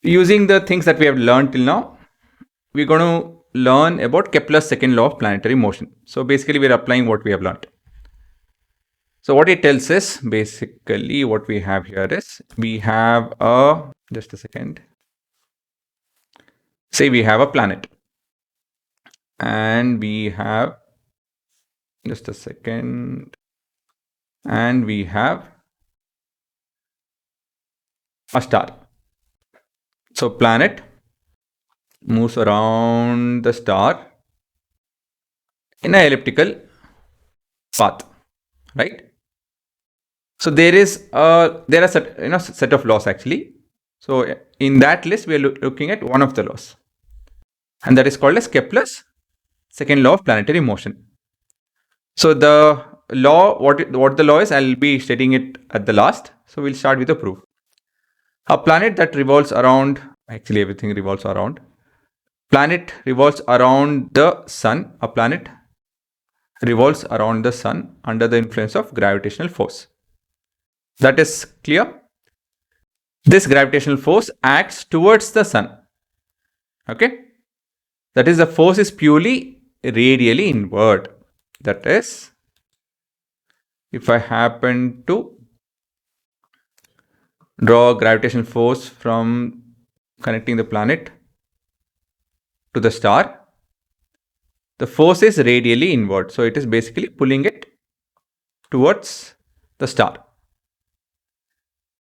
Using the things that we have learned till now, we're going to learn about Kepler's second law of planetary motion. So basically, we're applying what we have learned. So what it tells us, basically what we have here is, we have just a second. Say we have a planet. And we have, just a second. And we have a star. So planet moves around the star in an elliptical path, right? So there are set of laws actually. So in that list, we are looking at one of the laws, and that is called as Kepler's second law of planetary motion. So the law, what the law is, I'll be stating it at the last. So we'll start with the proof. A planet that revolves around, actually everything revolves around. Planet revolves around the sun. A planet revolves around the sun under the influence of gravitational force. That is clear. This gravitational force acts towards the sun. Okay. That is, the force is purely radially inward. That is, if I happen to draw a gravitational force from connecting the planet to the star, the force is radially inward. So it is basically pulling it towards the star.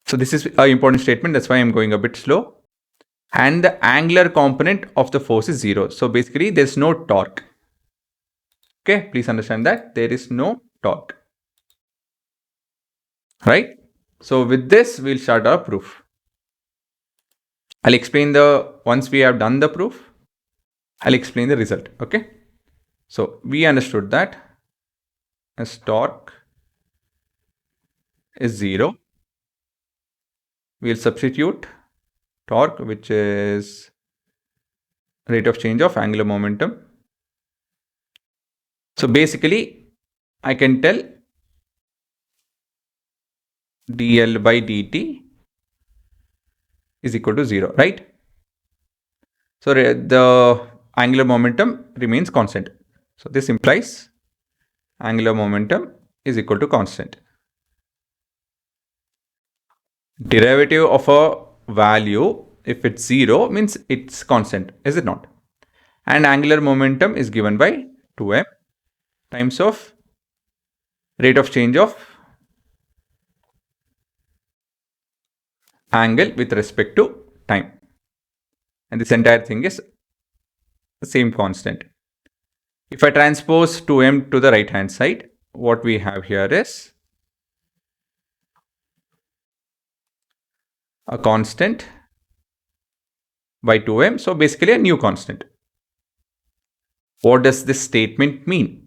So this is an important statement. That's why I'm going a bit slow. And the angular component of the force is 0. So basically there's no torque. Okay, please understand that there is no torque. Right? So with this, we'll start our proof. I'll explain once we have done the proof, I'll explain the result. Okay. So we understood that as torque is 0. We'll substitute torque, which is rate of change of angular momentum. So basically, I can tell dl by dt is equal to 0, right? So the angular momentum remains constant. So this implies angular momentum is equal to constant. Derivative of a value, if it's 0, means it's constant, is it not? And angular momentum is given by 2m times of rate of change of angle with respect to time. And this entire thing is the same constant. If I transpose 2m to the right hand side, what we have here is a constant by 2m. So basically a new constant. What does this statement mean?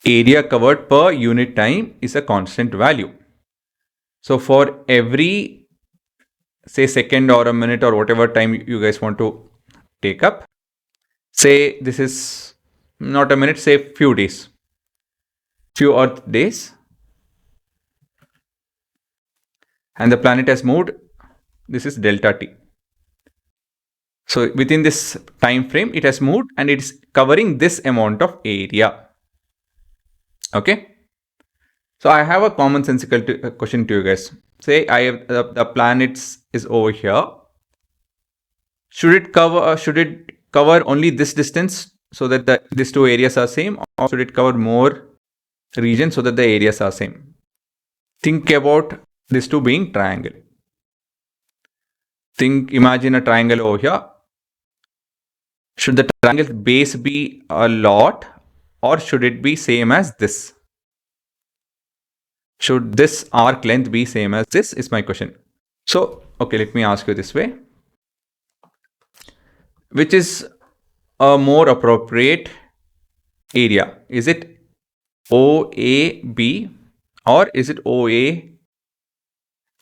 Area covered per unit time is a constant value. So for every, say, second or a minute or whatever time you guys want to take up, say this is not a minute, say few days, few Earth days, and the planet has moved, this is delta t. So within this time frame, it has moved and it's covering this amount of area. Okay. So I have a commonsensical question to you guys. Say I have the planets is over here. Should it cover only this distance so that these two areas are same, or should it cover more region so that the areas are same? Think about these two being triangle. Imagine a triangle over here. Should the triangle base be a lot, or should it be same as this? Should this arc length be same as this is my question. So, okay, let me ask you this way. Which is a more appropriate area? Is it OAB or is it OA?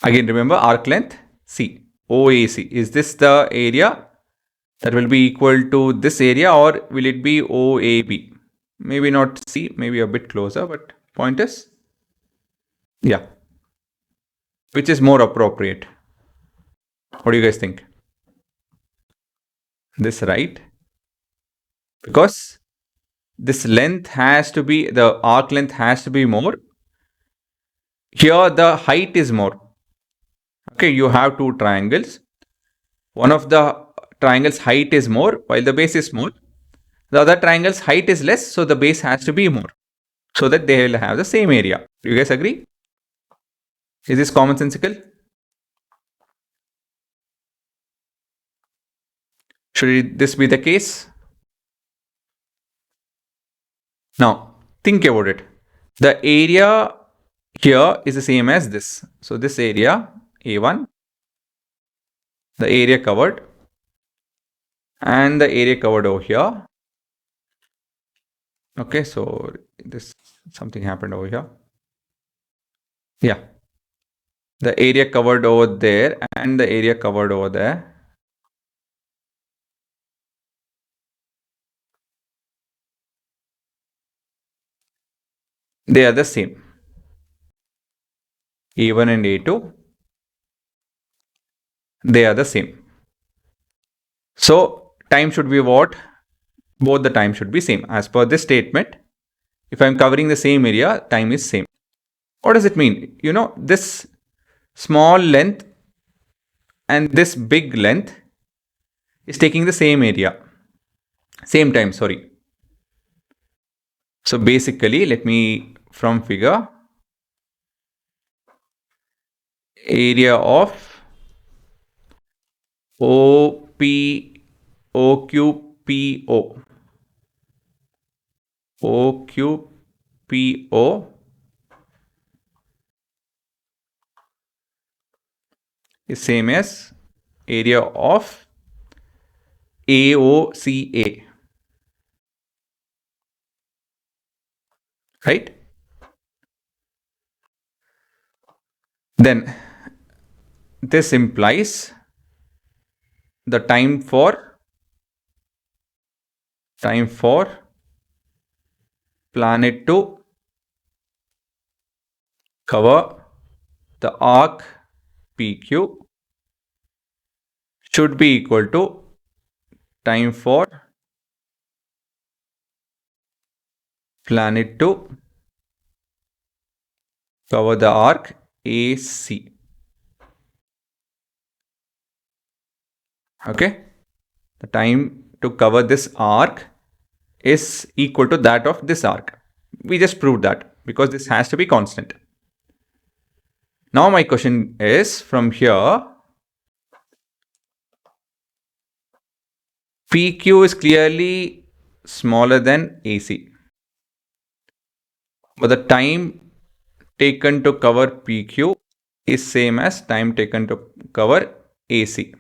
Again, remember arc length C. OAC. Is this the area that will be equal to this area, or will it be OAB? Maybe not C, maybe a bit closer, but point is, yeah, which is more appropriate? What do you guys think? This, right? Because this length has to be, the arc length has to be more. Here the height is more. Okay, you have two triangles. One of the triangle's height is more while the base is small. The other triangle's height is less, so the base has to be more, so that they will have the same area. Do you guys agree? Is this commonsensical? Should this be the case? Now, think about it. The area here is the same as this. So this area, A1, the area covered, and the area covered over here. Okay, so this something happened over here. Yeah. The area covered over there and the area covered over there. They are the same. A1 and A2, they are the same. So time should be what? Both the time should be same. As per this statement, if I'm covering the same area, time is same. What does it mean? You know, this small length and this big length is taking the same area, same time, sorry. So basically, let me, from figure, area of OQPO is same as area of AOCA, right? Then this implies the time for planet to cover the arc PQ should be equal to time for planet to cover the arc AC. Okay, the time to cover this arc is equal to that of this arc. We just proved that because this has to be constant. Now my question is, from here, PQ is clearly smaller than AC, but the time taken to cover PQ is same as time taken to cover AC.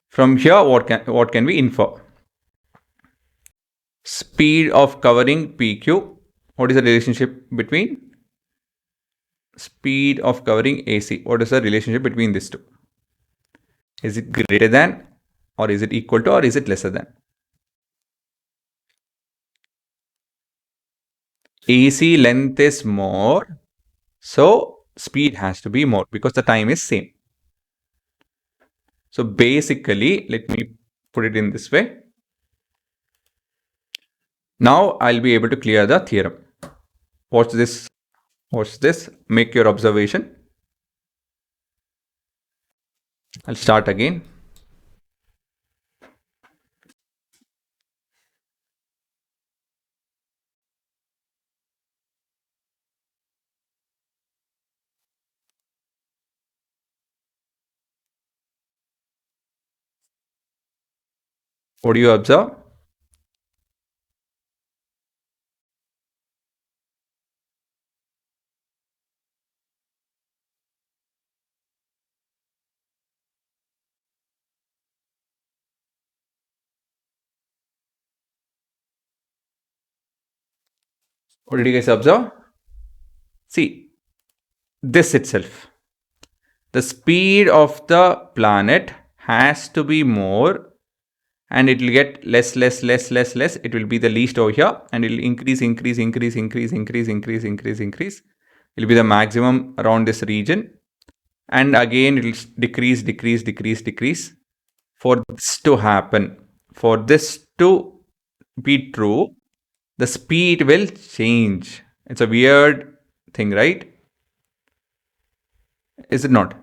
From here, what can we infer? Speed of covering PQ. What is the relationship between speed of covering AC? What is the relationship between these two? Is it greater than, or is it equal to, or is it lesser than? AC length is more, so speed has to be more because the time is same. So basically, let me put it in this way. Now I'll be able to clear the theorem. Watch this. Watch this. Make your observation. I'll start again. What do you observe? What did you guys observe? See, this itself. The speed of the planet has to be more, and it will get less. It will be the least over here, and it will increase. It will be the maximum around this region, and again it will decrease. For this to happen, for this to be true, the speed will change. It's a weird thing, right? Is it not?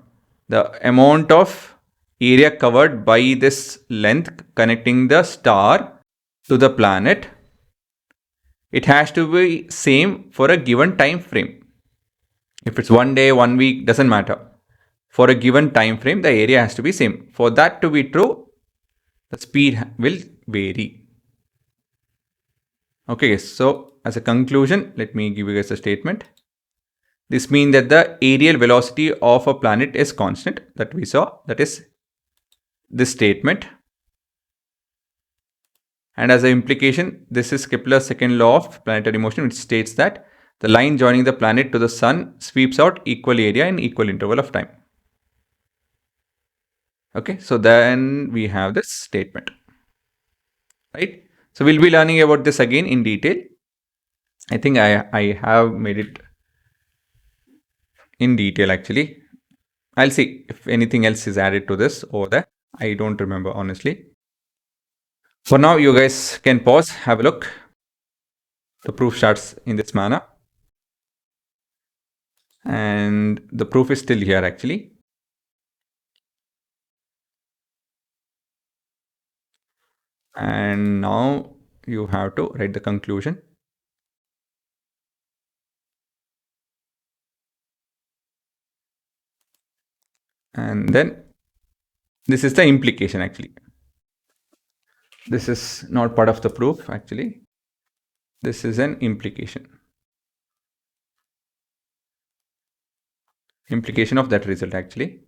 The amount of area covered by this length connecting the star to the planet, it has to be same for a given time frame. If it's 1 day, 1 week, doesn't matter. For a given time frame, the area has to be same. For that to be true, the speed will vary. Okay, so as a conclusion, let me give you guys a statement. This means that the aerial velocity of a planet is constant, that we saw, that is this statement. And as an implication, this is Kepler's second law of planetary motion, which states that the line joining the planet to the sun sweeps out equal area in equal interval of time. Okay, so then we have this statement, right? So we'll be learning about this again in detail. I think I have made it in detail actually. I'll see if anything else is added to this over there. I don't remember honestly. For now, you guys can pause, have a look. The proof starts in this manner. And the proof is still here actually. And now you have to write the conclusion. And then this is the implication actually. This is not part of the proof actually. This is an implication. Implication of that result actually.